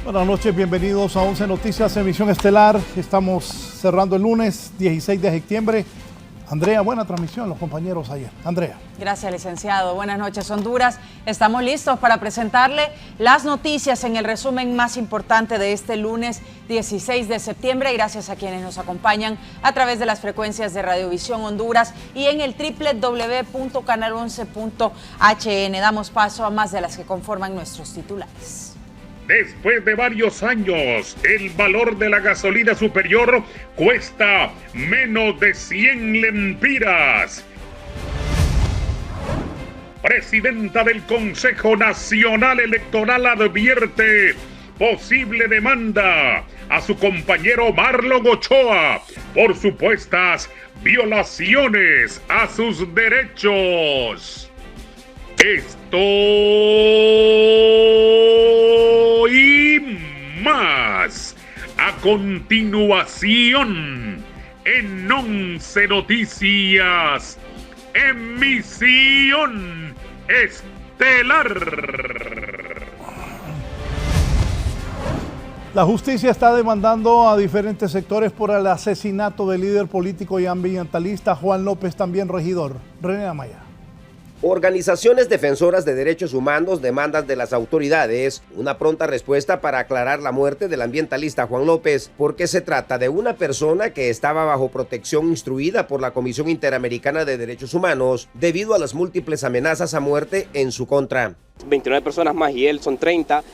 Buenas noches, bienvenidos a 11 Noticias, emisión estelar. Estamos cerrando el lunes 16 de septiembre. Andrea, buena transmisión, los compañeros ayer. Andrea. Gracias, licenciado. Buenas noches, Honduras. Estamos listos para presentarle las noticias en el resumen más importante de este lunes 16 de septiembre. Gracias a quienes nos acompañan a través de las frecuencias de Radiovisión Honduras y en el www.canal11.hn. Damos paso a más de las que conforman nuestros titulares. Después de varios años, el valor de la gasolina superior cuesta menos de 100 lempiras. Presidenta del Consejo Nacional Electoral advierte posible demanda a su compañero Marlon Ochoa por supuestas violaciones a sus derechos. Esto y más a continuación en 11 Noticias, emisión estelar. La justicia está demandando a diferentes sectores por el asesinato del líder político y ambientalista Juan López, también regidor. René Amaya. Organizaciones defensoras de derechos humanos demandan de las autoridades una pronta respuesta para aclarar la muerte del ambientalista Juan López, porque se trata de una persona que estaba bajo protección instruida por la Comisión Interamericana de Derechos Humanos debido a las múltiples amenazas a muerte en su contra. 29 personas más y él son 30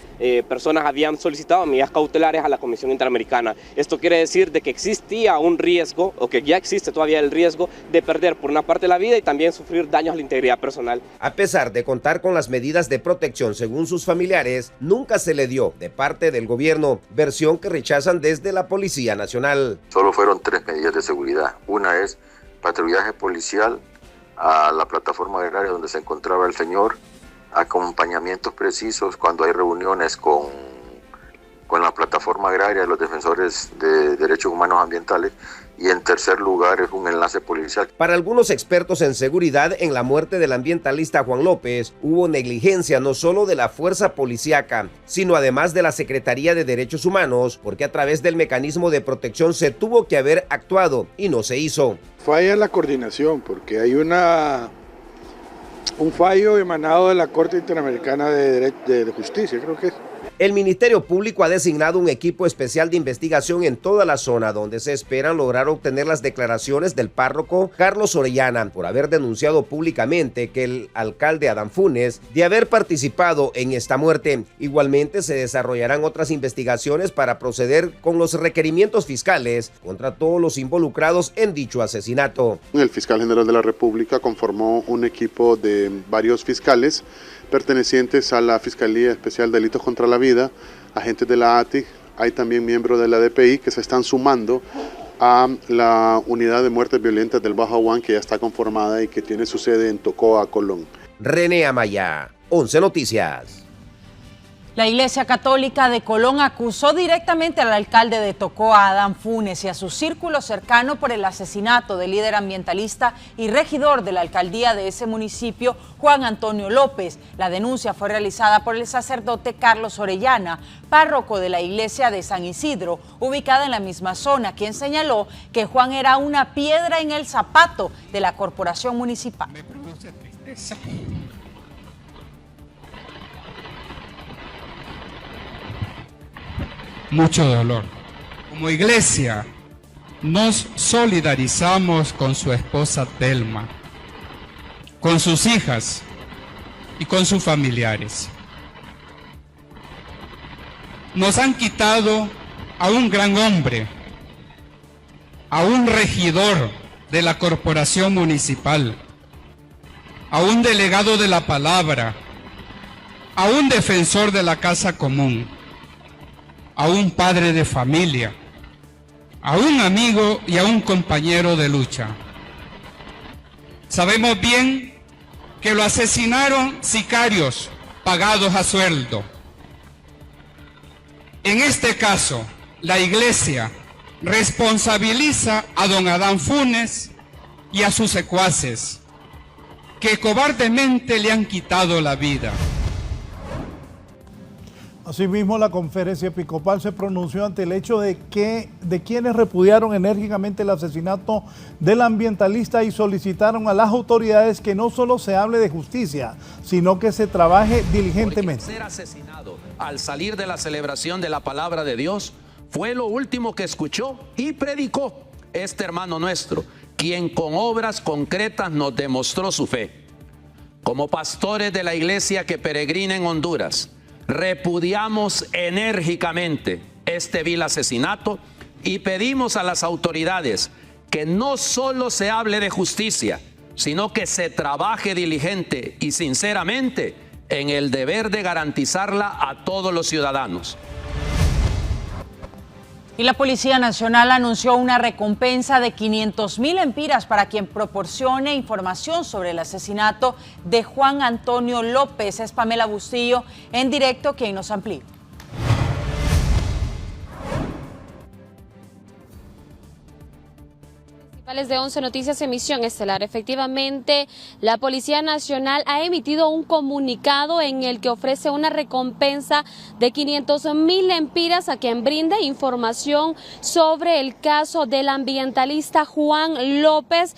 personas habían solicitado medidas cautelares a la Comisión Interamericana. Esto quiere decir de que existía un riesgo, o que ya existe todavía el riesgo de perder por una parte la vida y también sufrir daños a la integridad personal. A pesar de contar con las medidas de protección según sus familiares, nunca se le dio de parte del gobierno, versión que rechazan desde la Policía Nacional. Solo fueron 3 medidas de seguridad. Una es patrullaje policial a la plataforma agraria donde se encontraba el señor, acompañamientos precisos cuando hay reuniones con la plataforma agraria, los defensores de derechos humanos ambientales, y en tercer lugar es un enlace policial. Para algunos expertos en seguridad, en la muerte del ambientalista Juan López hubo negligencia no solo de la fuerza policíaca, sino además de la Secretaría de Derechos Humanos, porque a través del mecanismo de protección se tuvo que haber actuado y no se hizo. Falla la coordinación porque hay un fallo emanado de la Corte Interamericana de Justicia, creo que es. El Ministerio Público ha designado un equipo especial de investigación en toda la zona donde se esperan lograr obtener las declaraciones del párroco Carlos Orellana por haber denunciado públicamente que el alcalde Adán Funes de haber participado en esta muerte. Igualmente se desarrollarán otras investigaciones para proceder con los requerimientos fiscales contra todos los involucrados en dicho asesinato. El fiscal general de la República conformó un equipo de varios fiscales pertenecientes a la Fiscalía Especial de Delitos contra la Vida, agentes de la ATIC, hay también miembros de la DPI que se están sumando a la unidad de muertes violentas del Bajo Aguán, que ya está conformada y que tiene su sede en Tocoa, Colón. René Amaya, 11 Noticias. La Iglesia Católica de Colón acusó directamente al alcalde de Tocoa, Adán Funes, y a su círculo cercano por el asesinato del líder ambientalista y regidor de la alcaldía de ese municipio, Juan Antonio López. La denuncia fue realizada por el sacerdote Carlos Orellana, párroco de la iglesia de San Isidro, ubicada en la misma zona, quien señaló que Juan era una piedra en el zapato de la corporación municipal. Me produce tristeza. Mucho dolor. Como iglesia, nos solidarizamos con su esposa Telma, con sus hijas y con sus familiares. Nos han quitado a un gran hombre, a un regidor de la corporación municipal, a un delegado de la palabra, a un defensor de la casa común, a un padre de familia, a un amigo y a un compañero de lucha. Sabemos bien que lo asesinaron sicarios pagados a sueldo. En este caso, la Iglesia responsabiliza a don Adán Funes y a sus secuaces, que cobardemente le han quitado la vida. Asimismo, la conferencia episcopal se pronunció ante el hecho de quienes repudiaron enérgicamente el asesinato del ambientalista y solicitaron a las autoridades que no solo se hable de justicia, sino que se trabaje diligentemente. Porque ser asesinado al salir de la celebración de la palabra de Dios fue lo último que escuchó y predicó este hermano nuestro, quien con obras concretas nos demostró su fe. Como pastores de la iglesia que peregrina en Honduras, repudiamos enérgicamente este vil asesinato y pedimos a las autoridades que no solo se hable de justicia, sino que se trabaje diligente y sinceramente en el deber de garantizarla a todos los ciudadanos. Y la Policía Nacional anunció una recompensa de 500,000 empiras para quien proporcione información sobre el asesinato de Juan Antonio López. Es Pamela Bustillo en directo quien nos amplía. De 11 Noticias Emisión Estelar. Efectivamente, la Policía Nacional ha emitido un comunicado en el que ofrece una recompensa de 500,000 empiras a quien brinde información sobre el caso del ambientalista Juan López.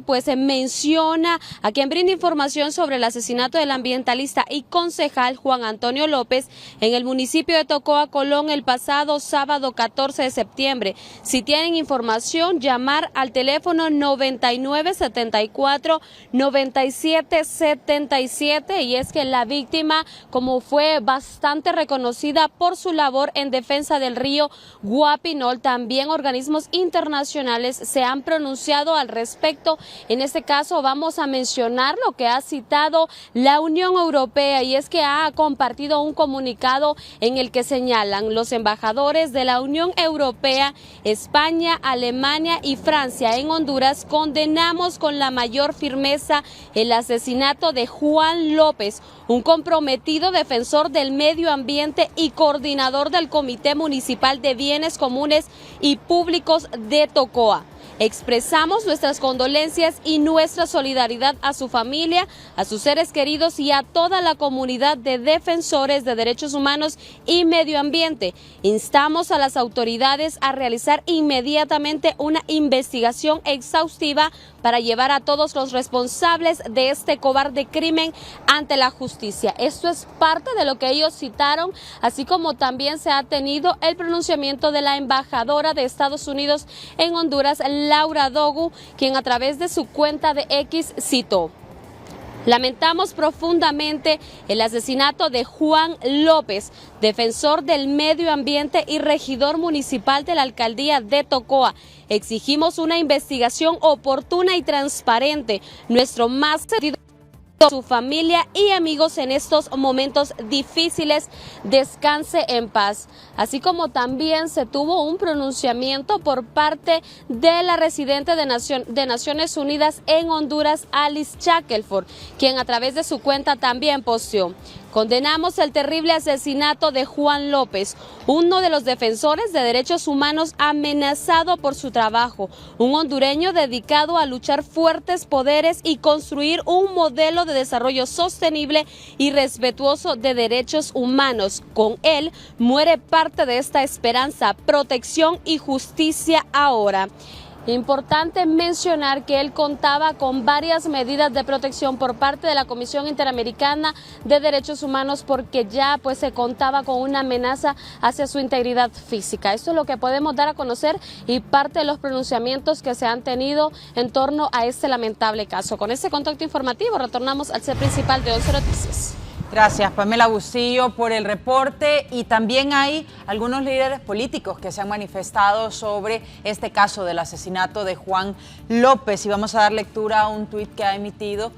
Pues menciona a quien brinde información sobre el asesinato del ambientalista y concejal Juan Antonio López en el municipio de Tocoa, Colón, el pasado sábado 14 de septiembre. Si tienen información, llamar al teléfono 9974-9777, y es que la víctima, como fue bastante reconocida por su labor en defensa del río Guapinol, también organismos internacionales se han pronunciado al respecto. En este caso vamos a mencionar lo que ha citado la Unión Europea, y es que ha compartido un comunicado en el que señalan los embajadores de la Unión Europea, España, Alemania y Francia en Honduras: condenamos con la mayor firmeza el asesinato de Juan López, un comprometido defensor del medio ambiente y coordinador del Comité Municipal de Bienes Comunes y Públicos de Tocoa. Expresamos nuestras condolencias y nuestra solidaridad a su familia, a sus seres queridos y a toda la comunidad de defensores de derechos humanos y medio ambiente. Instamos a las autoridades a realizar inmediatamente una investigación exhaustiva para llevar a todos los responsables de este cobarde crimen ante la justicia. Esto es parte de lo que ellos citaron, así como también se ha tenido el pronunciamiento de la embajadora de Estados Unidos en Honduras, Laura Dogu, quien a través de su cuenta de X citó: lamentamos profundamente el asesinato de Juan López, defensor del medio ambiente y regidor municipal de la alcaldía de Tocoa. Exigimos una investigación oportuna y transparente. Nuestro más sentido a su familia y amigos en estos momentos difíciles. Descanse en paz. Así como también se tuvo un pronunciamiento por parte de la residente de Naciones Unidas en Honduras, Alice Shackelford, quien a través de su cuenta también posteó: condenamos el terrible asesinato de Juan López, uno de los defensores de derechos humanos amenazado por su trabajo, un hondureño dedicado a luchar fuertes poderes y construir un modelo de desarrollo sostenible y respetuoso de derechos humanos. Con él muere parte de esta esperanza, protección y justicia ahora. Importante mencionar que él contaba con varias medidas de protección por parte de la Comisión Interamericana de Derechos Humanos, porque ya se contaba con una amenaza hacia su integridad física. Esto es lo que podemos dar a conocer y parte de los pronunciamientos que se han tenido en torno a este lamentable caso. Con este contacto informativo retornamos al set principal de 11 Noticias. Gracias, Pamela Bustillo, por el reporte. Y también hay algunos líderes políticos que se han manifestado sobre este caso del asesinato de Juan López. Y vamos a dar lectura a un tuit que ha emitido,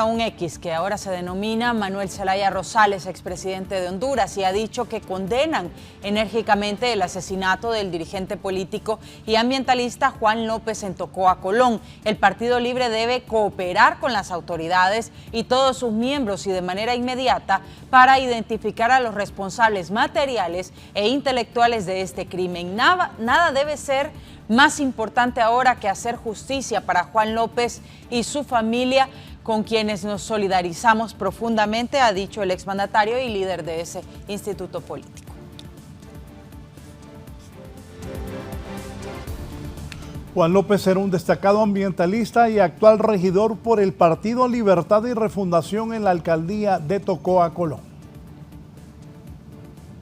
un X que ahora se denomina Manuel Zelaya Rosales, expresidente de Honduras, y ha dicho que condenan enérgicamente el asesinato del dirigente político y ambientalista Juan López en Tocoa, Colón. El Partido Libre debe cooperar con las autoridades y todos sus miembros y de manera inmediata para identificar a los responsables materiales e intelectuales de este crimen. Nada debe ser más importante ahora que hacer justicia para Juan López y su familia, con quienes nos solidarizamos profundamente, ha dicho el exmandatario y líder de ese instituto político. Juan López era un destacado ambientalista y actual regidor por el Partido Libertad y Refundación en la alcaldía de Tocoa, Colón.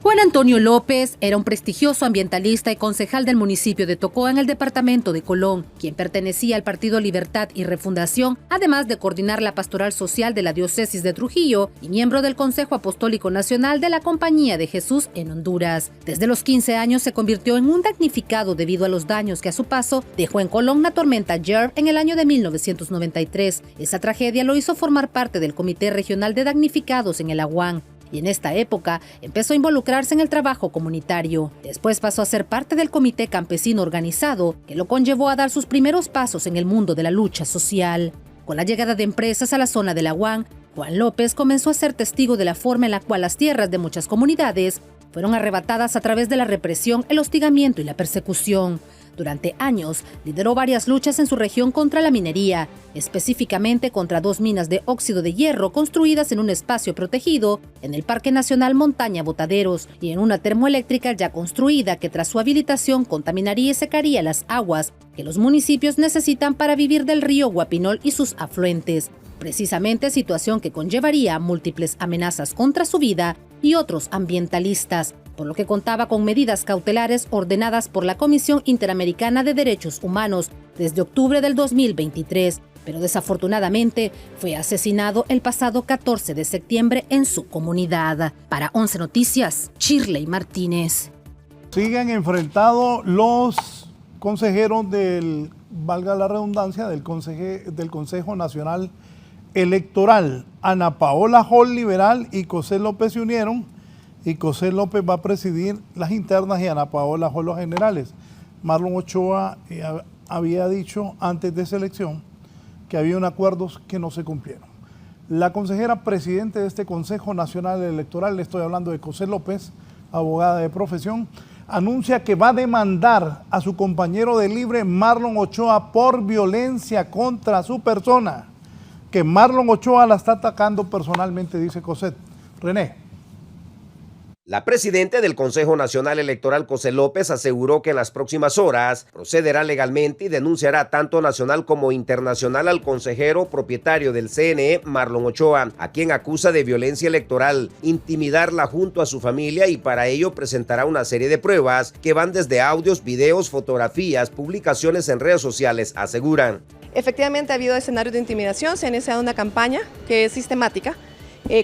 Juan Antonio López era un prestigioso ambientalista y concejal del municipio de Tocoa en el departamento de Colón, quien pertenecía al Partido Libertad y Refundación, además de coordinar la pastoral social de la diócesis de Trujillo y miembro del Consejo Apostólico Nacional de la Compañía de Jesús en Honduras. Desde los 15 años se convirtió en un damnificado debido a los daños que a su paso dejó en Colón la tormenta Jerv en el año de 1993. Esa tragedia lo hizo formar parte del Comité Regional de Damnificados en el Aguán, y en esta época empezó a involucrarse en el trabajo comunitario. Después pasó a ser parte del Comité Campesino Organizado, que lo conllevó a dar sus primeros pasos en el mundo de la lucha social. Con la llegada de empresas a la zona del Aguán, Juan López comenzó a ser testigo de la forma en la cual las tierras de muchas comunidades fueron arrebatadas a través de la represión, el hostigamiento y la persecución. Durante años, lideró varias luchas en su región contra la minería, específicamente contra 2 minas de óxido de hierro construidas en un espacio protegido en el Parque Nacional Montaña Botaderos y en una termoeléctrica ya construida que tras su habilitación contaminaría y secaría las aguas que los municipios necesitan para vivir del río Guapinol y sus afluentes. Precisamente situación que conllevaría múltiples amenazas contra su vida y otros ambientalistas, por lo que contaba con medidas cautelares ordenadas por la Comisión Interamericana de Derechos Humanos desde octubre del 2023, pero desafortunadamente fue asesinado el pasado 14 de septiembre en su comunidad. Para 11 Noticias, Shirley Martínez. Siguen enfrentados los consejeros del, valga la redundancia, del Consejo Nacional Electoral. Ana Paola Hall, liberal, y José López se unieron, y José López va a presidir las internas y Ana Paola Hall los generales. Marlon Ochoa había dicho antes de esa elección que había un acuerdo que no se cumplieron. La consejera presidente de este Consejo Nacional Electoral, le estoy hablando de José López, abogada de profesión, anuncia que va a demandar a su compañero de libre Marlon Ochoa por violencia contra su persona, que Marlon Ochoa la está atacando personalmente, dice Cosette. René. La presidenta del Consejo Nacional Electoral, José López, aseguró que en las próximas horas procederá legalmente y denunciará tanto nacional como internacional al consejero propietario del CNE, Marlon Ochoa, a quien acusa de violencia electoral, intimidarla junto a su familia, y para ello presentará una serie de pruebas que van desde audios, videos, fotografías, publicaciones en redes sociales, aseguran. Efectivamente ha habido escenarios de intimidación, se ha iniciado una campaña que es sistemática,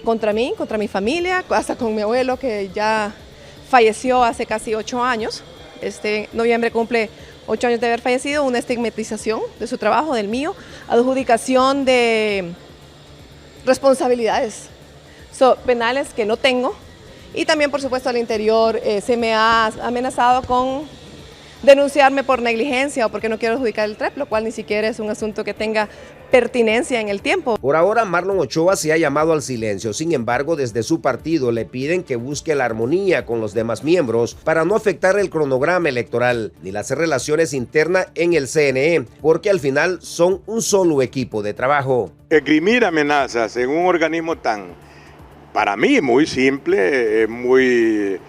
contra mí, contra mi familia, hasta con mi abuelo que ya falleció hace casi 8 años. Este noviembre cumple 8 años de haber fallecido, una estigmatización de su trabajo, del mío, adjudicación de responsabilidades penales que no tengo, y también por supuesto al interior se me ha amenazado con denunciarme por negligencia o porque no quiero adjudicar el TREP, lo cual ni siquiera es un asunto que tenga pertinencia en el tiempo. Por ahora, Marlon Ochoa se ha llamado al silencio. Sin embargo, desde su partido le piden que busque la armonía con los demás miembros para no afectar el cronograma electoral ni las relaciones internas en el CNE, porque al final son un solo equipo de trabajo. Esgrimir amenazas en un organismo tan, para mí, muy simple, muy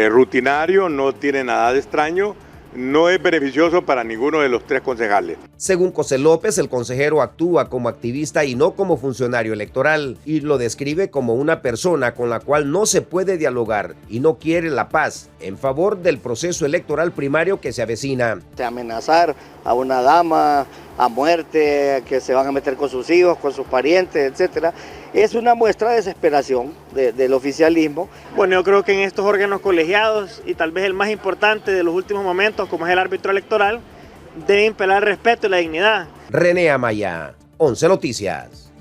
rutinario, no tiene nada de extraño, no es beneficioso para ninguno de los 3 concejales. Según José López, el consejero actúa como activista y no como funcionario electoral, y lo describe como una persona con la cual no se puede dialogar y no quiere la paz en favor del proceso electoral primario que se avecina. Amenazar a una dama a muerte, que se van a meter con sus hijos, con sus parientes, etcétera, es una muestra de desesperación del oficialismo. Bueno, yo creo que en estos órganos colegiados, y tal vez el más importante de los últimos momentos, como es el árbitro electoral, debe imperar el respeto y la dignidad. René Amaya, 11 Noticias.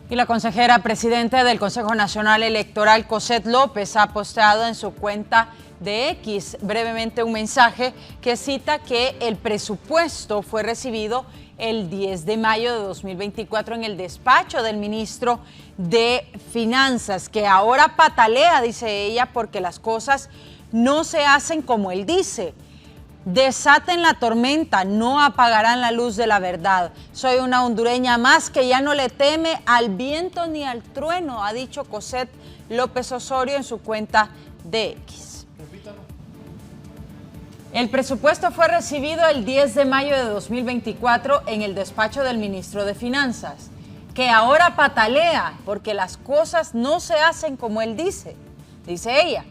Y la consejera presidenta del Consejo Nacional Electoral, Cosette López, ha posteado en su cuenta de X brevemente un mensaje que cita que el presupuesto fue recibido el 10 de mayo de 2024 en el despacho del ministro de Finanzas, que ahora patalea, dice ella, porque las cosas no se hacen como él dice. Desaten la tormenta, no apagarán la luz de la verdad. Soy una hondureña más que ya no le teme al viento ni al trueno, ha dicho Cosette López Osorio en su cuenta de X. El presupuesto fue recibido el 10 de mayo de 2024 en el despacho del ministro de Finanzas, que ahora patalea porque las cosas no se hacen como él dice. Dice ella: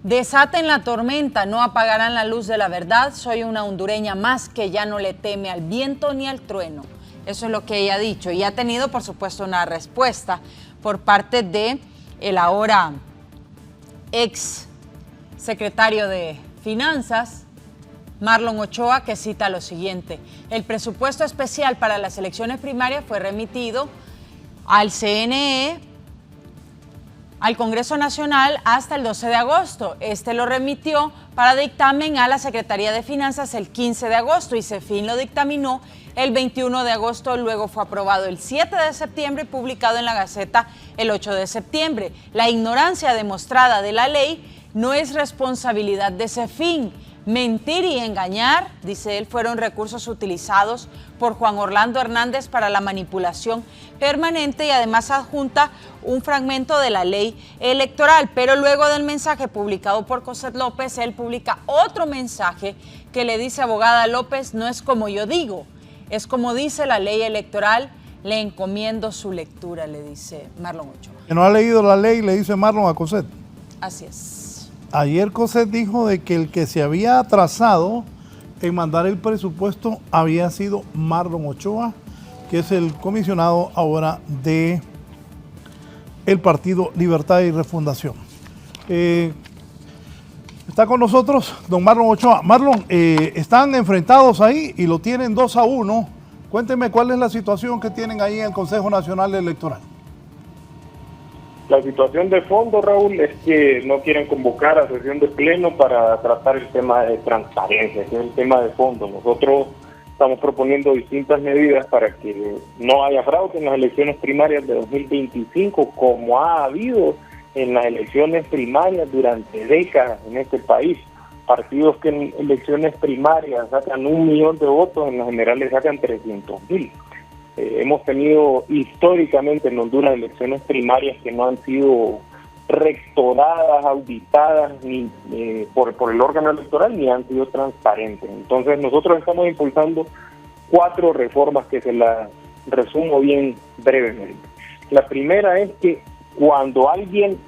desaten la tormenta, no apagarán la luz de la verdad. Soy una hondureña más que ya no le teme al viento ni al trueno. Eso es lo que ella ha dicho y ha tenido, por supuesto, una respuesta por parte de el ahora ex secretario de Finanzas, Marlon Ochoa, que cita lo siguiente: el presupuesto especial para las elecciones primarias fue remitido al CNE, al Congreso Nacional, hasta el 12 de agosto. Este lo remitió para dictamen a la Secretaría de Finanzas el 15 de agosto y CEFIN lo dictaminó el 21 de agosto. Luego fue aprobado el 7 de septiembre y publicado en la Gaceta el 8 de septiembre. La ignorancia demostrada de la ley no es responsabilidad de CEFIN. Mentir y engañar, dice él, fueron recursos utilizados por Juan Orlando Hernández para la manipulación permanente, y además adjunta un fragmento de la ley electoral. Pero luego del mensaje publicado por Cosette López, él publica otro mensaje que le dice: abogada López, no es como yo digo, es como dice la ley electoral, le encomiendo su lectura, le dice Marlon Ochoa. Que no ha leído la ley, le dice Marlon a Cosette. Así es. Ayer Cosette dijo de que el que se había atrasado en mandar el presupuesto había sido Marlon Ochoa, que es el comisionado ahora de el Partido Libertad y Refundación. Está con nosotros don Marlon Ochoa. Marlon, están enfrentados ahí y lo tienen 2-1. Cuénteme cuál es la situación que tienen ahí en el Consejo Nacional Electoral. La situación de fondo, Raúl, es que no quieren convocar a sesión de pleno para tratar el tema de transparencia, que es el tema de fondo. Nosotros estamos proponiendo distintas medidas para que no haya fraude en las elecciones primarias de 2025, como ha habido en las elecciones primarias durante décadas en este país. Partidos que en elecciones primarias sacan 1 millón de votos, en las generales sacan 300.000. Hemos tenido históricamente en Honduras elecciones primarias que no han sido rectoradas, auditadas ni por el órgano electoral, ni han sido transparentes. Entonces nosotros estamos impulsando 4 reformas que se las resumo bien brevemente. La primera es que cuando alguien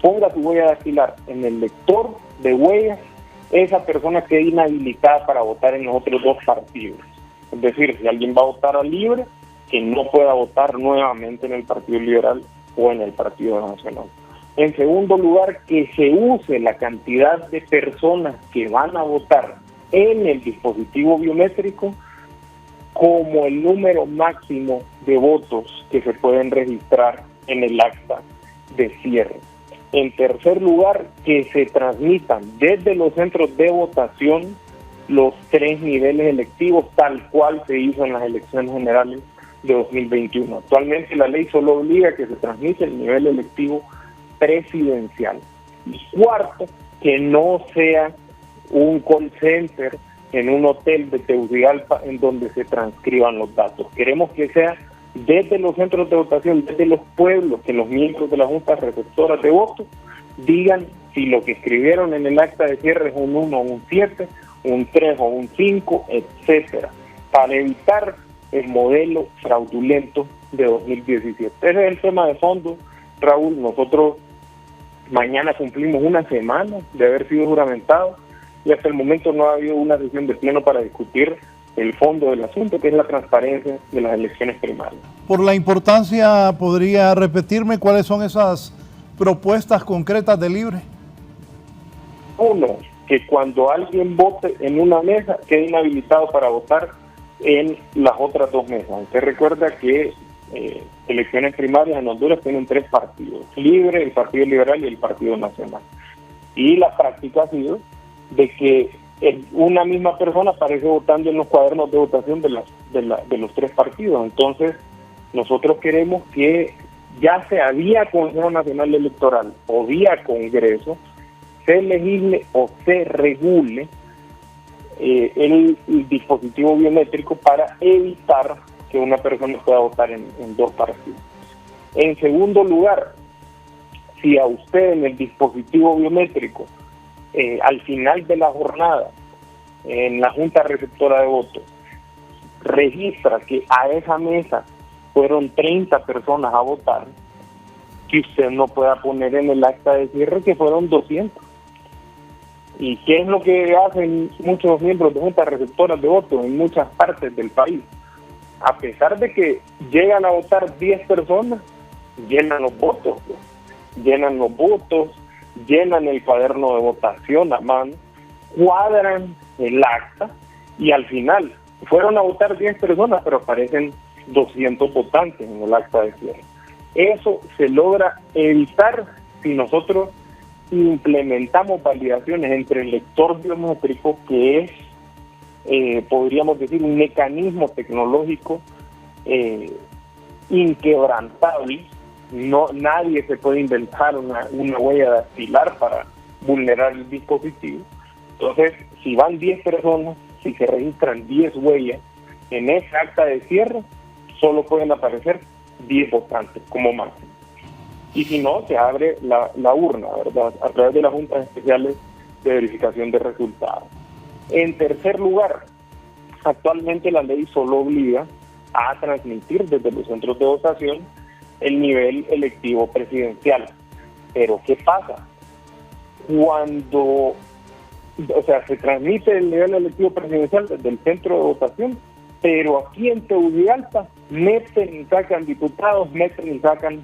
ponga su huella dactilar en el lector de huellas, esa persona quede inhabilitada para votar en los otros 2 partidos. Es decir, si alguien va a votar a libre, que no pueda votar nuevamente en el Partido Liberal o en el Partido Nacional. En segundo lugar, que se use la cantidad de personas que van a votar en el dispositivo biométrico como el número máximo de votos que se pueden registrar en el acta de cierre. En tercer lugar, que se transmitan desde los centros de votación los 3 niveles electivos, tal cual se hizo en las elecciones generales de 2021. Actualmente la ley solo obliga a que se transmite el nivel electivo presidencial. Y cuarto, que no sea un call center en un hotel de Tegucigalpa en donde se transcriban los datos. Queremos que sea desde los centros de votación, desde los pueblos, que los miembros de las juntas receptoras de votos digan si lo que escribieron en el acta de cierre es un 1 o un 7, un 3 o un 5, etcétera, para evitar el modelo fraudulento de 2017. Ese es el tema de fondo, Raúl. Nosotros mañana cumplimos 1 semana de haber sido juramentados y hasta el momento no ha habido una sesión de pleno para discutir el fondo del asunto, que es la transparencia de las elecciones primarias. Por la importancia, ¿podría repetirme cuáles son esas propuestas concretas de Libre? 1, que cuando alguien vote en una mesa quede inhabilitado para votar en las otras 2 mesas. Usted recuerda que elecciones primarias en Honduras tienen 3 partidos: Libre, el Partido Liberal y el Partido Nacional. Y la práctica ha sido de que una misma persona aparece votando en los cuadernos de votación de los 3 partidos. Entonces, nosotros queremos que ya sea vía Consejo Nacional Electoral o vía Congreso, se legisle o se regule el dispositivo biométrico para evitar que una persona pueda votar en dos partidos. En segundo lugar, si a usted en el dispositivo biométrico, al final de la jornada, en la Junta Receptora de Votos, registra que a esa mesa fueron 30 personas a votar, que usted no pueda poner en el acta de cierre que fueron 200. ¿Y qué es lo que hacen muchos miembros de juntas receptoras de votos en muchas partes del país? A pesar de que llegan a votar 10 personas, llenan los votos, llenan el cuaderno de votación a mano, cuadran el acta y al final fueron a votar 10 personas, pero aparecen 200 votantes en el acta de cierre. Eso se logra evitar si nosotros implementamos validaciones entre el lector biométrico, que es, podríamos decir, un mecanismo tecnológico inquebrantable. Nadie se puede inventar una huella dactilar para vulnerar el dispositivo. Entonces, si van 10 personas, si se registran 10 huellas en ese acta de cierre, solo pueden aparecer 10 votantes como máximo. Y si no, se abre la urna, ¿verdad?, a través de las juntas especiales de verificación de resultados. En tercer lugar, actualmente la ley solo obliga a transmitir desde los centros de votación el nivel electivo presidencial. Pero ¿qué pasa? Cuando, se transmite el nivel electivo presidencial desde el centro de votación, pero aquí en Tegucigalpa meten y sacan diputados, meten y sacan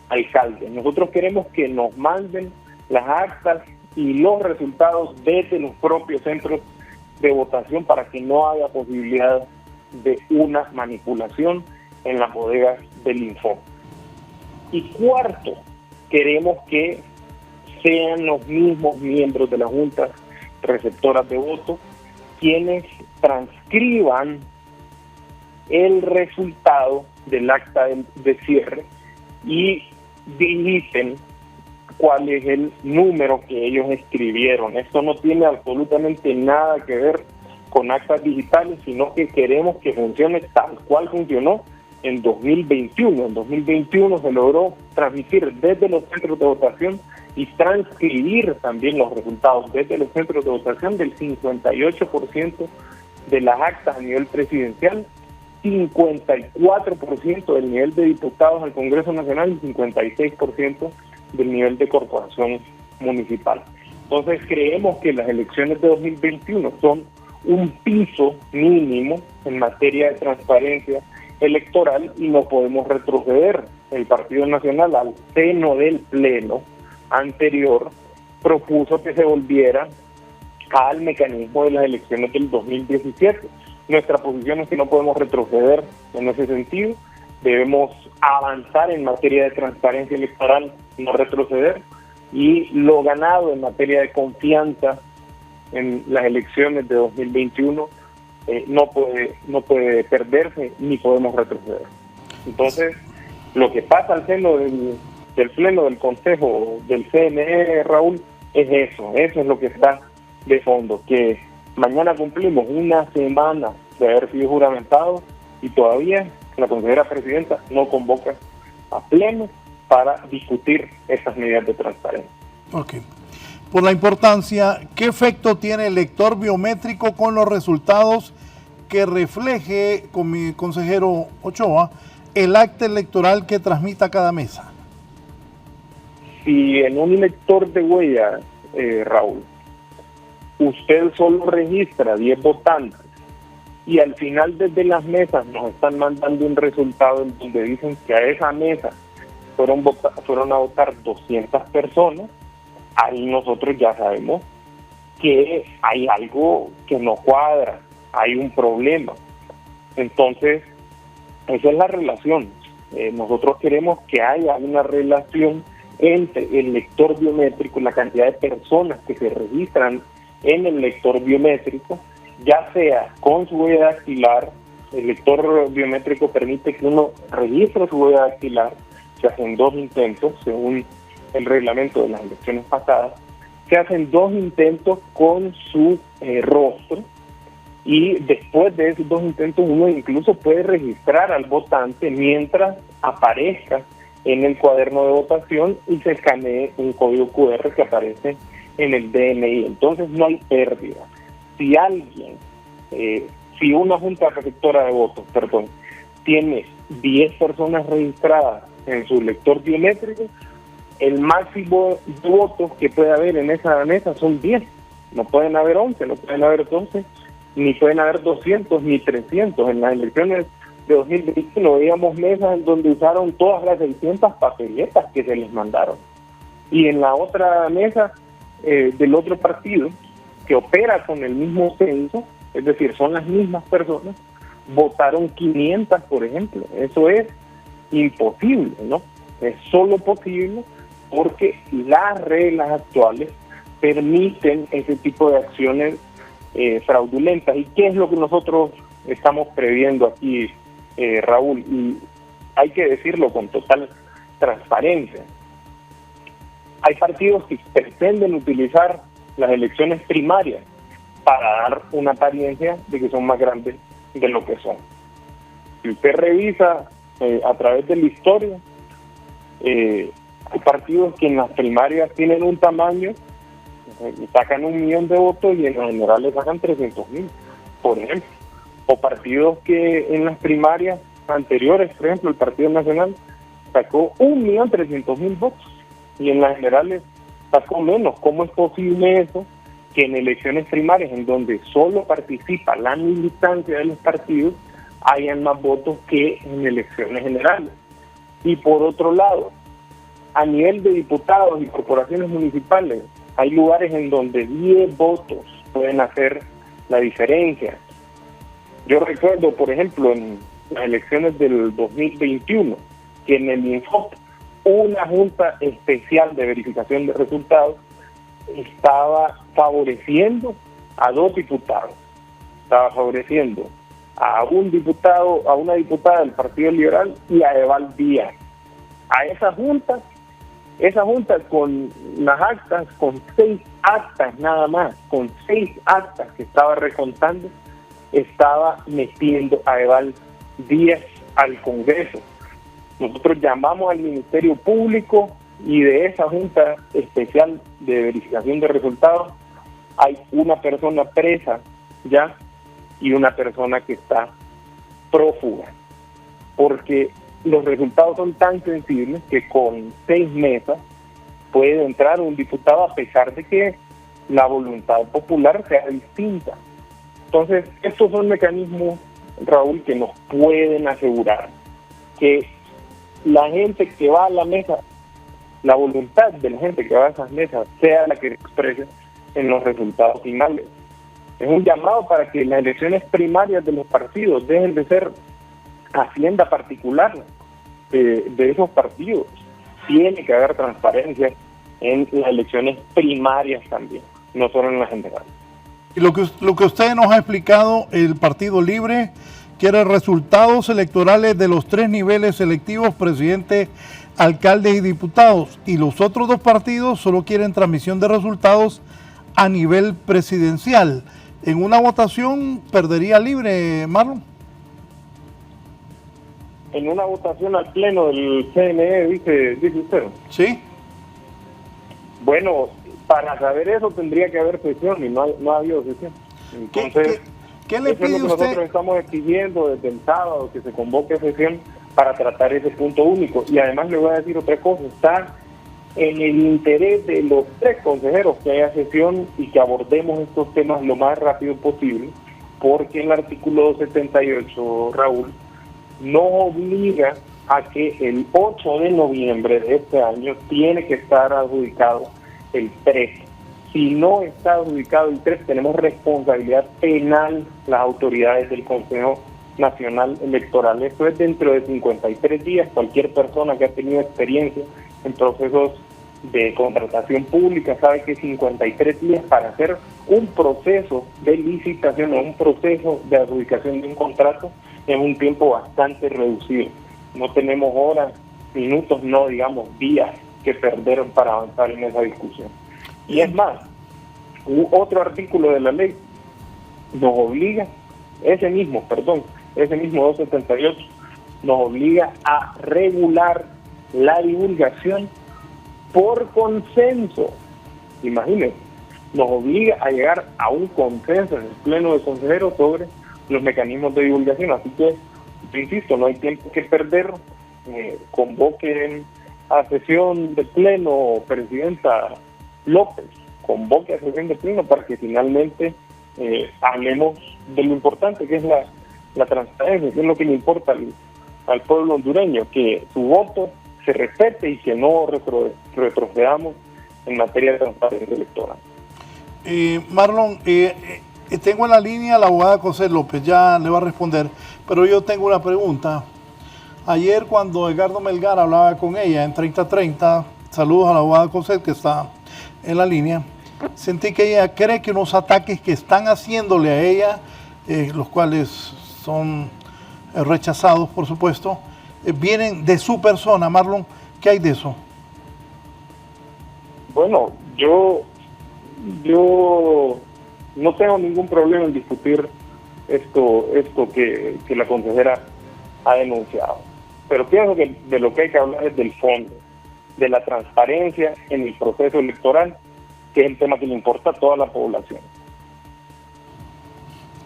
alcaldes. Nosotros queremos que nos manden las actas y los resultados desde los propios centros de votación para que no haya posibilidad de una manipulación en las bodegas del Info. Y cuarto, queremos que sean los mismos miembros de las juntas receptoras de votos quienes transcriban el resultado del acta de cierre y digiten cuál es el número que ellos escribieron. Esto no tiene absolutamente nada que ver con actas digitales, sino que queremos que funcione tal cual funcionó en 2021. En 2021 se logró transmitir desde los centros de votación y transcribir también los resultados desde los centros de votación del 58% de las actas a nivel presidencial, 54% del nivel de diputados al Congreso Nacional y 56% del nivel de corporación municipal. Entonces creemos que las elecciones de 2021 son un piso mínimo en materia de transparencia electoral y no podemos retroceder. El Partido Nacional, al seno del pleno anterior, propuso que se volviera al mecanismo de las elecciones del 2017. Nuestra posición es que no podemos retroceder en ese sentido, debemos avanzar en materia de transparencia electoral, no retroceder, y lo ganado en materia de confianza en las elecciones de 2021 no puede perderse ni podemos retroceder. Entonces, lo que pasa al seno del pleno del Consejo del CNE, Raúl, es eso es lo que está de fondo, que mañana cumplimos una semana de haber sido juramentado y todavía la consejera presidenta no convoca a pleno para discutir esas medidas de transparencia. Ok. Por la importancia, ¿qué efecto tiene el lector biométrico con los resultados que refleje, con mi consejero Ochoa, el acta electoral que transmita cada mesa? Si en un lector de huella, Raúl, usted solo registra 10 votantes y al final desde las mesas nos están mandando un resultado en donde dicen que a esa mesa fueron a votar 200 personas, ahí nosotros ya sabemos que hay algo que no cuadra, hay un problema. Entonces, esa es la relación. Nosotros queremos que haya una relación entre el lector biométrico y la cantidad de personas que se registran en el lector biométrico, ya sea con su huella dactilar. El lector biométrico permite que uno registre su huella dactilar, se hacen 2 intentos, según el reglamento de las elecciones pasadas, se hacen 2 intentos con su rostro, y después de esos 2 intentos uno incluso puede registrar al votante mientras aparezca en el cuaderno de votación y se escanee un código QR que aparece en el DNI. Entonces no hay pérdida. Si alguien, si una junta receptora de votos, tiene 10 personas registradas en su lector biométrico, el máximo de votos que puede haber en esa mesa son 10. No pueden haber 11, no pueden haber 12, ni pueden haber 200, ni 300. En las elecciones de 2021 veíamos mesas en donde usaron todas las 600 papeletas que se les mandaron. Y en la otra mesa del otro partido, que opera con el mismo censo, es decir, son las mismas personas, votaron 500, por ejemplo. Eso es imposible, ¿no? Es solo posible porque las reglas actuales permiten ese tipo de acciones fraudulentas. ¿Y qué es lo que nosotros estamos previendo aquí, Raúl? Y hay que decirlo con total transparencia. Hay partidos que pretenden utilizar las elecciones primarias para dar una apariencia de que son más grandes de lo que son. Si usted revisa a través de la historia, hay partidos que en las primarias tienen un tamaño, sacan 1 millón de votos y en las generales sacan 300,000, por ejemplo. O partidos que en las primarias anteriores, por ejemplo, el Partido Nacional sacó 1.300.000 votos y en las generales sacó menos. ¿Cómo es posible eso? Que en elecciones primarias, en donde solo participa la militancia de los partidos, hayan más votos que en elecciones generales. Y por otro lado, a nivel de diputados y corporaciones municipales, hay lugares en donde 10 votos pueden hacer la diferencia. Yo recuerdo, por ejemplo, en las elecciones del 2021, que en el Infoc, una junta especial de verificación de resultados estaba favoreciendo a 2 diputados. Estaba favoreciendo a un diputado, a una diputada del Partido Liberal y a Eval Díaz. A esa junta con las actas, con 6 actas nada más, con 6 actas que estaba recontando, estaba metiendo a Eval Díaz al Congreso. Nosotros llamamos al Ministerio Público y de esa Junta Especial de Verificación de Resultados hay una persona presa ya y una persona que está prófuga, porque los resultados son tan sensibles que con 6 mesas puede entrar un diputado a pesar de que la voluntad popular sea distinta. Entonces, estos son mecanismos, Raúl, que nos pueden asegurar que la gente que va a la mesa, la voluntad de la gente que va a esas mesas, sea la que se exprese en los resultados finales. Es un llamado para que las elecciones primarias de los partidos dejen de ser hacienda particular de esos partidos. Tiene que haber transparencia en las elecciones primarias también, no solo en las generales. Y lo que usted nos ha explicado, el Partido Libre quiere resultados electorales de los 3 niveles selectivos, presidente, alcaldes y diputados, y los otros 2 partidos solo quieren transmisión de resultados a nivel presidencial. En una votación perdería Libre, Marlon. En una votación al pleno del CNE, dice usted. Sí. Bueno, para saber eso tendría que haber sesión y no ha habido sesión. Entonces, ¿Qué le pide es lo que usted? Nosotros estamos exigiendo desde el sábado que se convoque sesión para tratar ese punto único. Y además le voy a decir otra cosa, está en el interés de los 3 consejeros que haya sesión y que abordemos estos temas lo más rápido posible, porque el artículo 278, Raúl, nos obliga a que el 8 de noviembre de este año tiene que estar adjudicado el TREP. Si no está adjudicado el TREP, tenemos responsabilidad penal las autoridades del Consejo Nacional Electoral. Esto es dentro de 53 días. Cualquier persona que ha tenido experiencia en procesos de contratación pública sabe que 53 días para hacer un proceso de licitación o un proceso de adjudicación de un contrato es un tiempo bastante reducido. No tenemos horas, minutos, no digamos días que perder para avanzar en esa discusión. Y es más, otro artículo de la ley nos obliga, ese mismo 278, nos obliga a regular la divulgación por consenso. Imagínense, nos obliga a llegar a un consenso en el pleno de consejeros sobre los mecanismos de divulgación. Así que, insisto, no hay tiempo que perder. Convoquen a sesión de pleno, presidenta López, convoque a sesión de pleno para que finalmente hablemos de lo importante que es la transparencia, que es lo que le importa al pueblo hondureño, que su voto se respete y que no retrocedamos en materia de transparencia electoral. Marlon, tengo en la línea a la abogada José López, ya le va a responder, pero yo tengo una pregunta. Ayer cuando Edgardo Melgar hablaba con ella en 30-30, saludos a la abogada José que está en la línea, sentí que ella cree que unos ataques que están haciéndole a ella, los cuales son rechazados por supuesto, vienen de su persona. Marlon, ¿qué hay de eso? Bueno, yo no tengo ningún problema en discutir esto que la consejera ha denunciado, pero pienso que de lo que hay que hablar es del fondo, de la transparencia en el proceso electoral, que es el tema que le importa a toda la población.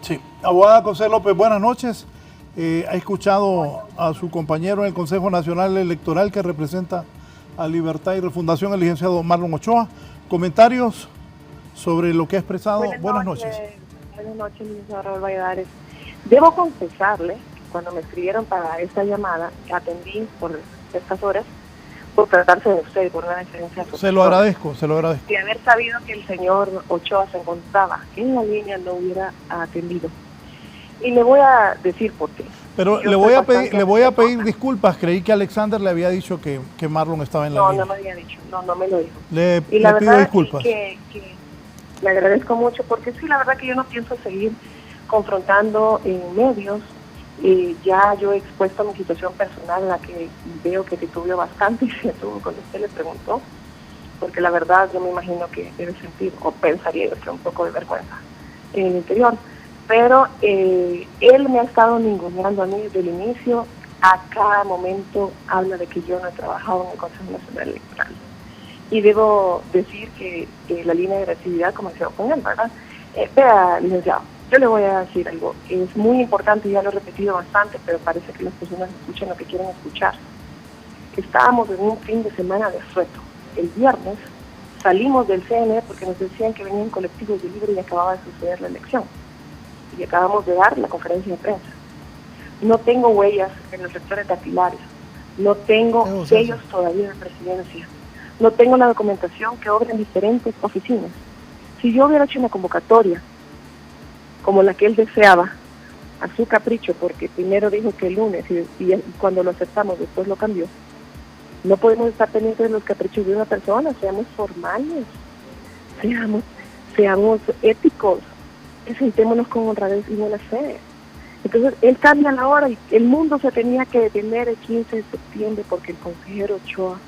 Sí, abogada José López, buenas noches. Ha escuchado a su compañero en el Consejo Nacional Electoral que representa a Libertad y Refundación, el licenciado Marlon Ochoa. ¿Comentarios sobre lo que ha expresado? Buenas noches. Buenas noches, licenciado Raúl Valladares. Debo confesarle, cuando me escribieron para esta llamada, que atendí por estas horas, por tratarse de usted, por una diferencia. Se lo agradezco. De haber sabido que el señor Ochoa se encontraba en la línea, no hubiera atendido. Y le voy a decir por qué. Pero le voy a pedir disculpas. Creí que Alexander le había dicho que Marlon estaba en la línea. No me había dicho, no me lo dijo. Le pido disculpas. Que le agradezco mucho, porque sí, la verdad que yo no pienso seguir confrontando en medios. Ya yo he expuesto mi situación personal, en la que veo que titubeó bastante y se detuvo cuando usted le preguntó, porque la verdad yo me imagino que debe sentir, o pensaría yo, que un poco de vergüenza en el interior. Pero él me ha estado ninguneando a mí desde el inicio. A cada momento habla de que yo no he trabajado en el Consejo Nacional Electoral. Y debo decir que la línea de agresividad comenzó con él, ¿verdad? Vea, licenciado, yo le voy a decir algo. Es muy importante, ya lo he repetido bastante, pero parece que las personas escuchan lo que quieren escuchar. Estábamos en un fin de semana de asueto. El viernes salimos del CNE porque nos decían que venían colectivos de libre y acababa de suceder la elección. Y acabamos de dar la conferencia de prensa. No tengo huellas en los sectores dactilares, no tengo sellos todavía de presidencia, no tengo la documentación que obra en diferentes oficinas. Si yo hubiera hecho una convocatoria como la que él deseaba, a su capricho, porque primero dijo que el lunes y cuando lo aceptamos después lo cambió, no podemos estar pendientes de los caprichos de una persona. Seamos formales, seamos éticos, presentémonos con honradez y buena fe. Entonces él cambia la hora y el mundo se tenía que detener el 15 de septiembre porque el consejero Ochoa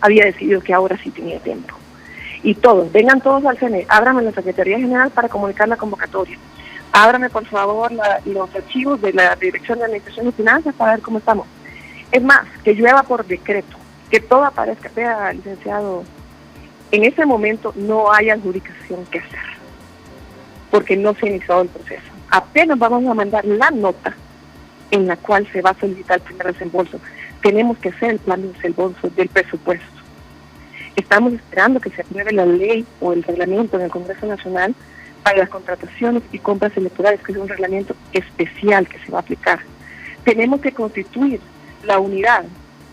había decidido que ahora sí tenía tiempo. Y todos, vengan todos al CNE, ábrame la Secretaría General para comunicar la convocatoria. Ábrame por favor los archivos de la Dirección de Administración de Finanzas para ver cómo estamos. Es más, que llueva por decreto, que todo aparezca. Vea, licenciado, en ese momento no hay adjudicación que hacer, porque no se ha iniciado el proceso. Apenas vamos a mandar la nota en la cual se va a solicitar el primer desembolso. Tenemos que hacer el plan de desembolso del presupuesto. Estamos esperando que se apruebe la ley o el reglamento en el Congreso Nacional para las contrataciones y compras electorales, que es un reglamento especial que se va a aplicar. Tenemos que constituir la unidad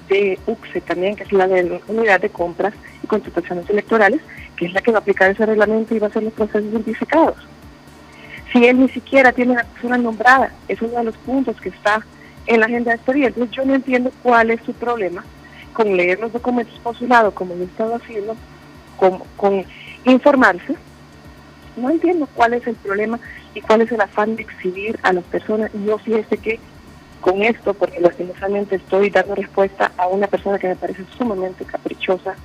de UCSE también, que es la de la unidad de compras y contrataciones electorales, que es la que va a aplicar ese reglamento y va a hacer los procesos simplificados. Si él ni siquiera tiene una persona nombrada, es uno de los puntos que está en la agenda de este día. Entonces yo no entiendo cuál es su problema con leer los documentos por su lado, como lo he estado haciendo, con informarse. No entiendo cuál es el problema y cuál es el afán de exhibir a las personas. Y yo fíjese que con esto, porque lastimosamente estoy dando respuesta a una persona que me parece sumamente caprichosa,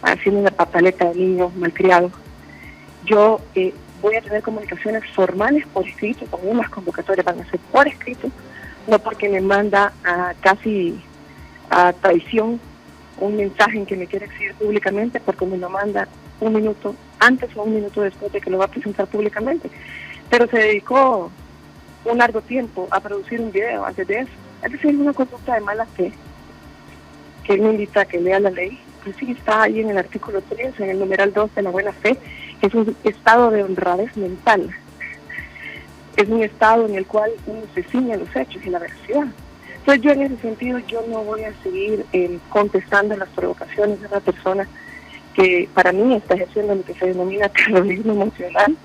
haciendo una pataleta de niño malcriado, yo voy a tener comunicaciones formales por escrito, con las convocatorias van a ser por escrito, no porque me manda casi a traición un mensaje en que me quiere exhibir públicamente, porque me lo manda un minuto antes o un minuto después de que lo va a presentar públicamente. Pero se dedicó un largo tiempo a producir un video antes de eso. Es decir, una conducta de mala fe, que él me invita a que lea la ley. Pues sí, está ahí en el artículo 3, en el numeral 2 de la buena fe, que es un estado de honradez mental. Es un estado en el cual uno se ciñe a los hechos y la veracidad. Entonces yo en ese sentido, yo no voy a seguir contestando las provocaciones de una persona que para mí está ejerciendo lo que se denomina terrorismo emocional,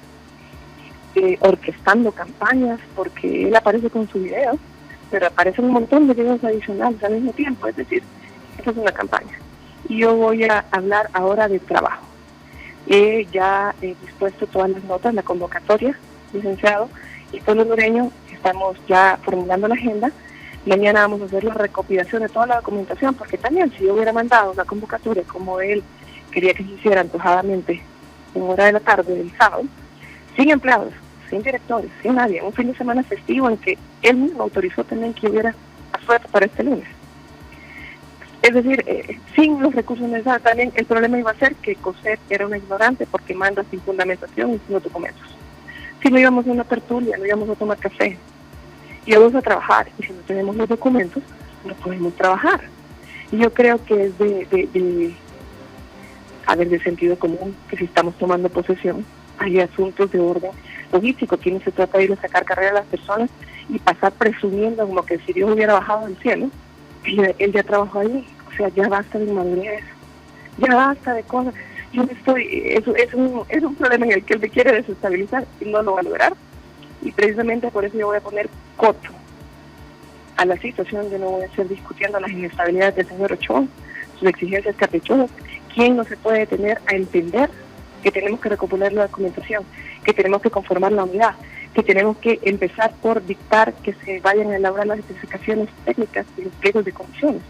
orquestando campañas, porque él aparece con su video, pero aparecen un montón de videos adicionales al mismo tiempo, es decir, esa es una campaña. Y yo voy a hablar ahora de trabajo. Ya he dispuesto todas las notas, la convocatoria, licenciado, y Pueblo Hondureño, estamos ya formulando la agenda. Mañana vamos a hacer la recopilación de toda la documentación, porque también si yo hubiera mandado una convocatoria como él quería que se hiciera antojadamente en hora de la tarde del sábado, sin empleados, sin directores, sin nadie, un fin de semana festivo en que él mismo autorizó también que hubiera asueto para este lunes. Es decir, sin los recursos necesarios también el problema iba a ser que COSEP era una ignorante porque manda sin fundamentación y sin los documentos. Si no íbamos a una tertulia, no íbamos a tomar café, íbamos a trabajar, y si no tenemos los documentos, no podemos trabajar. Y yo creo que es de sentido común que si estamos tomando posesión, hay asuntos de orden logístico, aquí no se trata de ir a sacar carrera a las personas y pasar presumiendo como que si Dios hubiera bajado del cielo, él ya trabajó ahí, o sea, ya basta de inmadurez, ya basta de cosas. Yo no estoy, es un problema en el que él me quiere desestabilizar y no lo va a lograr, y precisamente por eso yo voy a poner coto a la situación. Yo no voy a estar discutiendo las inestabilidades del señor Ochoa, sus exigencias caprichosas. ¿Quién no se puede detener a entender que tenemos que recopilar la documentación, que tenemos que conformar la unidad, que tenemos que empezar por dictar que se vayan a elaborar las especificaciones técnicas y los pliegos de condiciones?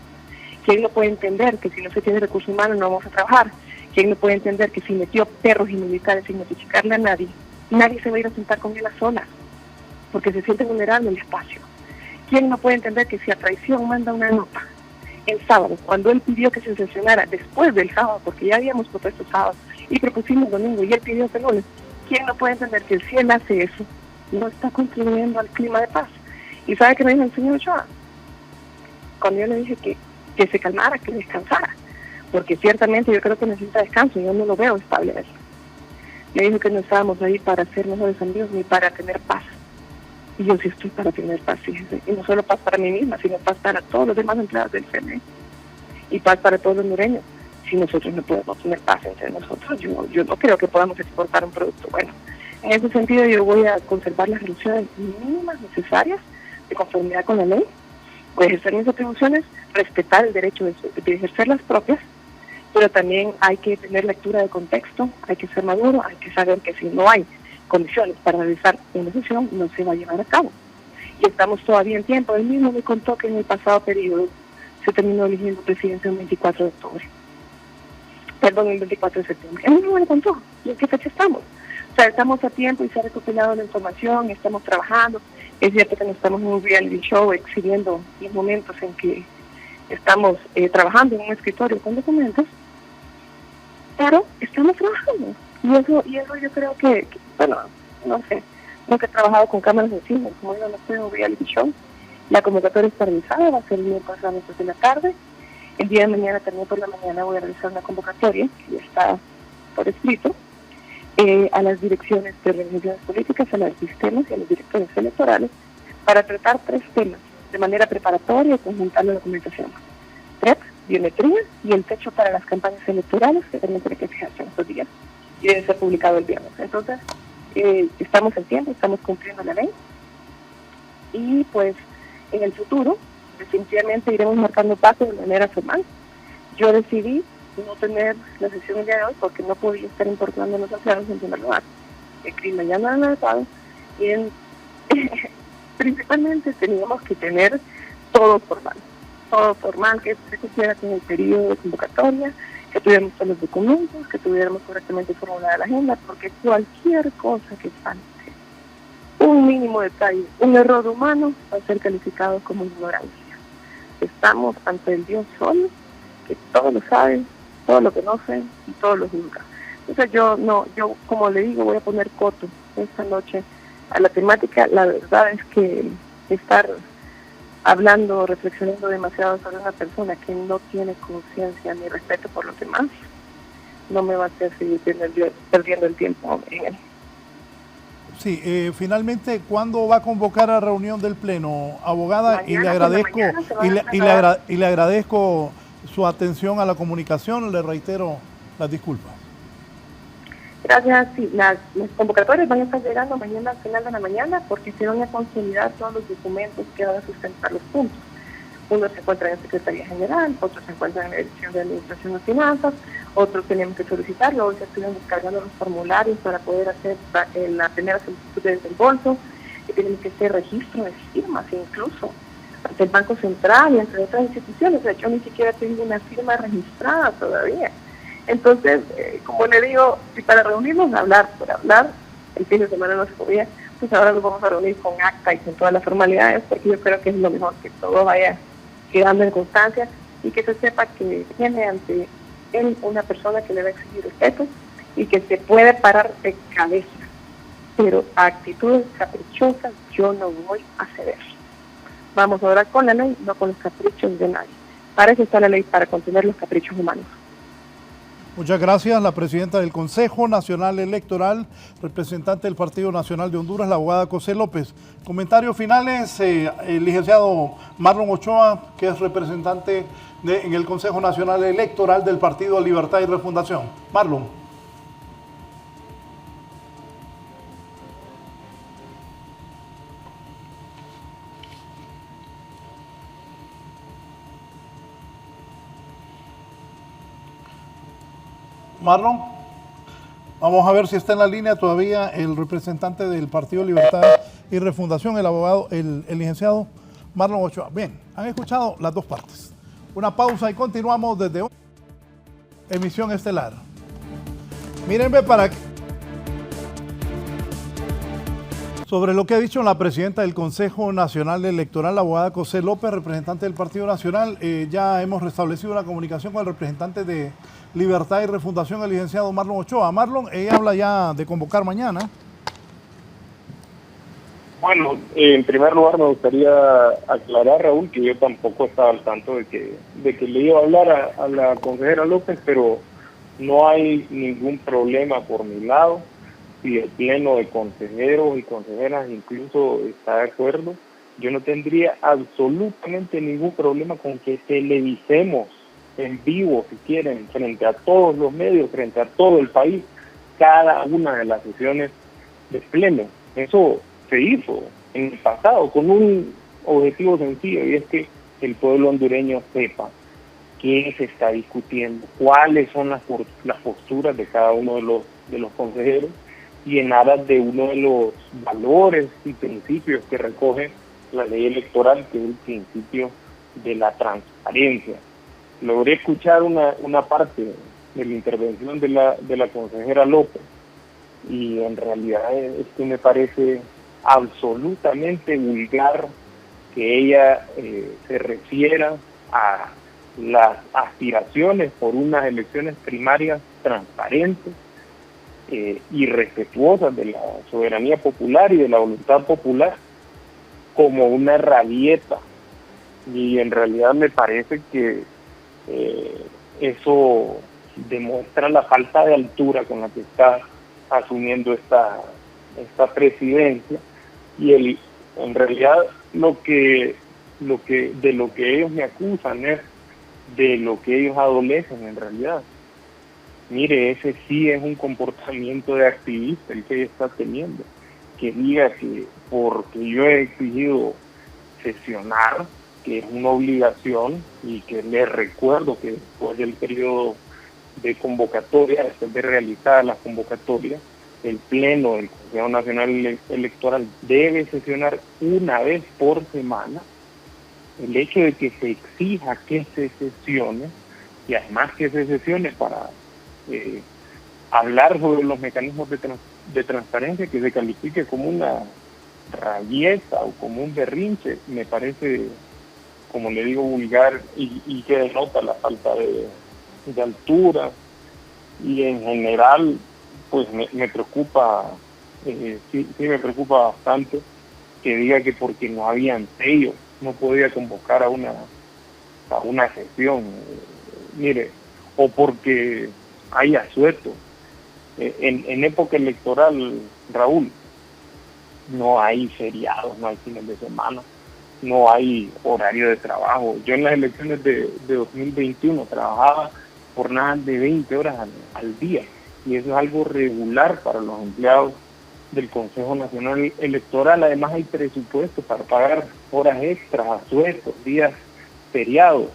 ¿Quién no puede entender que si no se tiene recursos humanos no vamos a trabajar? ¿Quién no puede entender que si metió perros y militares sin notificarle a nadie, nadie se va a ir a sentar con él a solas, porque se siente vulnerable el espacio? ¿Quién no puede entender que si a traición manda una nota el sábado, cuando él pidió que se sesionara después del sábado, porque ya habíamos propuesto sábado y propusimos domingo y él pidió que lunes? ¿Quién no puede entender que si él hace eso, no está contribuyendo al clima de paz? ¿Y sabe qué me dijo el señor Ochoa? Cuando yo le dije que se calmara, que descansara, porque ciertamente yo creo que necesita descanso, yo no lo veo estable eso. Me dijo que no estábamos ahí para ser mejores amigos ni para tener paz. Y yo sí estoy para tener paz, fíjense. Y no solo paz para mí misma, sino paz para todos los demás empleados del CNE. Y paz para todos los hondureños. Si nosotros no podemos tener paz entre nosotros, yo no creo que podamos exportar un producto bueno. En ese sentido yo voy a conservar las relaciones mínimas necesarias de conformidad con la ley. Voy a ejercer mis atribuciones, respetar el derecho de ejercer las propias, pero también hay que tener lectura de contexto, hay que ser maduro, hay que saber que si no hay condiciones para realizar una sesión, no se va a llevar a cabo. Y estamos todavía en tiempo. Él mismo me contó que en el pasado periodo se terminó eligiendo presidente el 24 de octubre. Perdón, el 24 de septiembre. Él mismo me contó. ¿Y en qué fecha estamos? O sea, estamos a tiempo y se ha recopilado la información, estamos trabajando. Es cierto que no estamos en un reality show exhibiendo los momentos en que estamos trabajando en un escritorio con documentos, pero estamos trabajando. Y eso yo creo que bueno, no sé, nunca he trabajado con cámaras encima, como yo no estoy en un reality show. La convocatoria está realizada, va a ser el miércoles a las 2 de la tarde. El día de mañana, también por la mañana, voy a realizar una convocatoria, que ya está por escrito, a las direcciones de organizaciones políticas, a los sistemas y a los directores electorales, para tratar 3 temas de manera preparatoria y conjuntar la documentación. PREP, biometría y el techo para las campañas electorales, que también tiene que fijarse en estos días y debe ser publicado el viernes. Entonces, estamos en tiempo, estamos cumpliendo la ley y pues en el futuro definitivamente iremos marcando pasos de manera formal. Yo decidí no tener la sesión el día de hoy porque no podía estar importando a los empleados en primer lugar. El crimen ya no era adecuado y principalmente teníamos que tener todo formal, que se cumpliera con el periodo de convocatoria, que tuviéramos todos los documentos, que tuviéramos correctamente formulada la agenda, porque cualquier cosa que falte, un mínimo detalle, un error humano, va a ser calificado como ignorancia. Estamos ante el Dios solo, que todo lo sabe, todo lo conoce y todo lo juzga. Entonces yo como le digo, voy a poner coto esta noche a la temática. La verdad es que estar hablando, reflexionando demasiado sobre una persona que no tiene conciencia ni respeto por los demás, no me va a hacer seguir perdiendo el tiempo en él. Sí, finalmente, ¿cuándo va a convocar a reunión del Pleno, abogada? Mañana, y le agradezco su atención a la comunicación, le reitero las disculpas. Gracias, sí, las convocatorias van a estar llegando mañana al final de la mañana porque se van a consolidar todos los documentos que van a sustentar los puntos. Uno se encuentra en la Secretaría General, otro se encuentra en la Dirección de Administración de Finanzas, otros tenemos que solicitarlo. Hoy se estuvieron descargando los formularios para poder hacer la primera solicitud de desembolso, que tienen que hacer registro de firmas incluso ante el Banco Central y entre otras instituciones. De hecho, ni siquiera tengo una firma registrada todavía. Entonces, como le digo, si para reunirnos, hablar por hablar, el fin de semana no se podía, pues ahora nos vamos a reunir con acta y con todas las formalidades, porque yo creo que es lo mejor que todo vaya quedando en constancia y que se sepa que tiene ante él una persona que le va a exigir respeto y que se puede parar de cabeza, pero a actitudes caprichosas yo no voy a ceder. Vamos a orar con la ley, no con los caprichos de nadie. Para eso está la ley, para contener los caprichos humanos. Muchas gracias. La presidenta del Consejo Nacional Electoral, representante del Partido Nacional de Honduras, la abogada José López. Comentarios finales, el licenciado Marlon Ochoa, que es representante en el Consejo Nacional Electoral del Partido Libertad y Refundación. Marlon. Marlon, vamos a ver si está en la línea todavía el representante del Partido Libertad y Refundación, el abogado, el licenciado Marlon Ochoa. Bien, han escuchado las dos partes. Una pausa y continuamos desde emisión estelar. Mírenme sobre lo que ha dicho la presidenta del Consejo Nacional Electoral, la abogada José López, representante del Partido Nacional. Ya hemos restablecido la comunicación con el representante de Libertad y Refundación, el licenciado Marlon Ochoa. Marlon, ella habla ya de convocar mañana. Bueno, en primer lugar me gustaría aclarar, Raúl, que yo tampoco estaba al tanto de que le iba a hablar a la consejera López, pero no hay ningún problema por mi lado. Si el pleno de consejeros y consejeras incluso está de acuerdo, yo no tendría absolutamente ningún problema con que televisemos en vivo, si quieren, frente a todos los medios, frente a todo el país, cada una de las sesiones de pleno. Eso se hizo en el pasado con un objetivo sencillo, y es que el pueblo hondureño sepa qué se está discutiendo, cuáles son las posturas de cada uno de los consejeros, y en aras de uno de los valores y principios que recoge la ley electoral, que es el principio de la transparencia. Logré escuchar una parte de la intervención de la consejera López, y en realidad es que me parece absolutamente vulgar que ella se refiera a las aspiraciones por unas elecciones primarias transparentes y respetuosas de la soberanía popular y de la voluntad popular como una rabieta. Y en realidad me parece que eso demuestra la falta de altura con la que está asumiendo esta presidencia, y en realidad de lo que ellos me acusan es de lo que ellos adolecen en realidad. Mire, ese sí es un comportamiento de activista el que ella está teniendo, que diga que porque yo he exigido sesionar, que es una obligación, y que les recuerdo que después del periodo de convocatoria, después de realizar las convocatorias, el Pleno del Consejo Nacional Electoral debe sesionar una vez por semana. El hecho de que se exija que se sesione y además que se sesione para hablar sobre los mecanismos de transparencia, que se califique como una rabieta o como un berrinche, me parece, como le digo, vulgar y que denota la falta de altura, y en general pues me preocupa, sí me preocupa bastante que diga que porque no había sellos no podía convocar a una sesión, mire, o porque hay asueto. En época electoral, Raúl, no hay feriados, no hay fines de semana, no hay horario de trabajo. Yo en las elecciones de 2021 trabajaba jornadas de 20 horas al día, y eso es algo regular para los empleados del Consejo Nacional Electoral. Además hay presupuesto para pagar horas extras, asuetos, días feriados.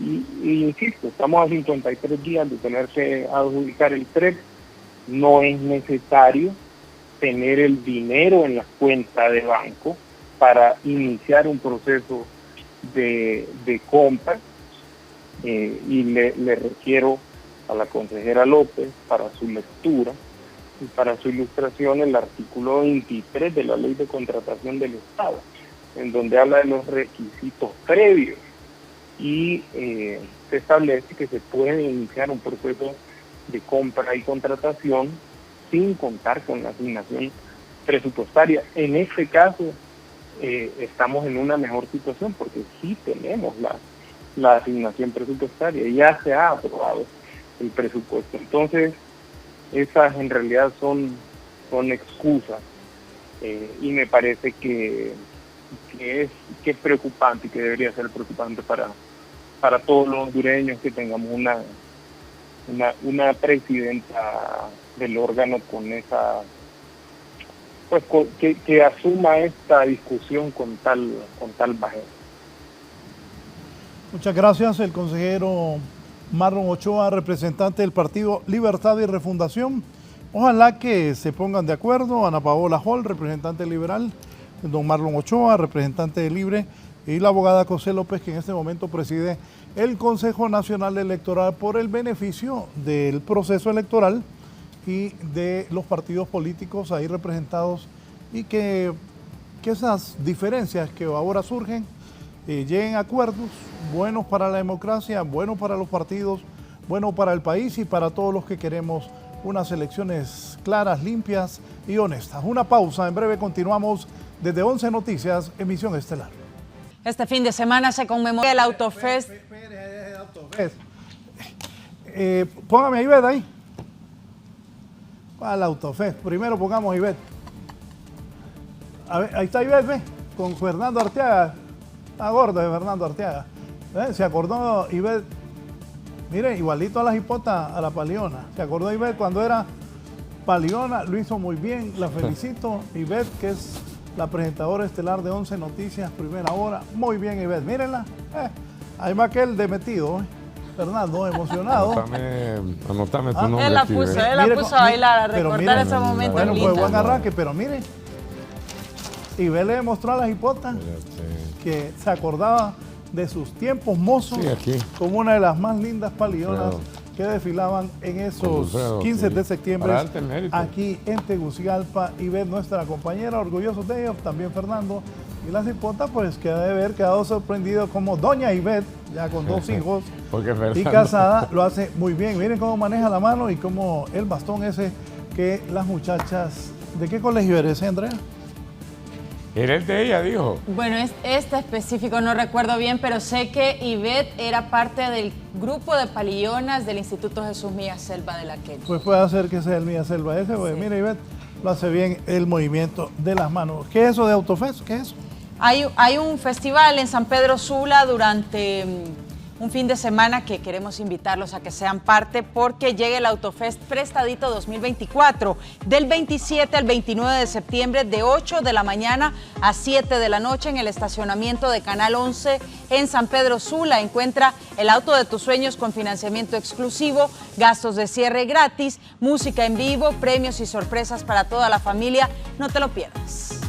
Y insisto, estamos a 53 días de tener que adjudicar el TREP. No es necesario tener el dinero en la cuenta de banco para iniciar un proceso de compra, y le requiero a la consejera López, para su lectura y para su ilustración, el artículo 23 de la Ley de Contratación del Estado, en donde habla de los requisitos previos y se establece que se puede iniciar un proceso de compra y contratación sin contar con la asignación presupuestaria. En este caso estamos en una mejor situación porque sí tenemos la asignación presupuestaria, ya se ha aprobado el presupuesto. Entonces esas en realidad son excusas, y me parece que es preocupante y que debería ser preocupante para todos los hondureños que tengamos una presidenta del órgano con esa, pues que asuma esta discusión con tal bajeza. Muchas gracias, el consejero Marlon Ochoa, representante del Partido Libertad y Refundación. Ojalá que se pongan de acuerdo. Ana Paola Hall, representante liberal, don Marlon Ochoa, representante de Libre, y la abogada José López, que en este momento preside el Consejo Nacional Electoral, por el beneficio del proceso electoral y de los partidos políticos ahí representados, y que esas diferencias que ahora surgen lleguen a acuerdos buenos para la democracia, buenos para los partidos, buenos para el país y para todos los que queremos unas elecciones claras, limpias y honestas. Una pausa, en breve continuamos desde 11 Noticias, emisión estelar. Este fin de semana se conmemora el Autofest. Póngame a Ivette ahí. Para el Autofest. Primero pongamos a Ivette. A ver, ahí está Ivette, ve, con Fernando Arteaga. Está gordo de Fernando Arteaga. Se acordó Ivette, mire, igualito a la Jipota, a la Paliona. Se acordó Ivette cuando era Paliona, lo hizo muy bien, la felicito. Ivette, que es la presentadora estelar de 11 Noticias, primera hora. Muy bien, Ivette, mírenla. Hay más que el de metido, Fernando, emocionado. Anotame tu nombre. Él la puso a bailar, a recordar ese momento. Bueno, pues buen arranque, pero mire, Ivette le demostró a la Jipota que se acordaba de sus tiempos mozos, como una de las más lindas palionas que desfilaban en esos 15 de septiembre aquí en Tegucigalpa. Ivette, nuestra compañera, orgullosos de ellos, también Fernando. Y la Cipota, pues, que debe haber quedado sorprendido como doña Ivette, ya con 2 hijos y casada, lo hace muy bien. Miren cómo maneja la mano y cómo el bastón ese que las muchachas... ¿De qué colegio eres, Andrea? Era el de ella, dijo. Bueno, este específico no recuerdo bien, pero sé que Ivette era parte del grupo de palillonas del Instituto Jesús Mía Selva de la Queche. Pues puede ser que sea el Mía Selva ese, pues mira, Ivette, lo hace bien el movimiento de las manos. ¿Qué es eso de Autofest? ¿Qué es eso? Hay un festival en San Pedro Sula durante un fin de semana que queremos invitarlos a que sean parte, porque llega el Autofest Prestadito 2024 del 27 al 29 de septiembre de 8 de la mañana a 7 de la noche en el estacionamiento de Canal 11 en San Pedro Sula. Encuentra el auto de tus sueños con financiamiento exclusivo, gastos de cierre gratis, música en vivo, premios y sorpresas para toda la familia. No te lo pierdas.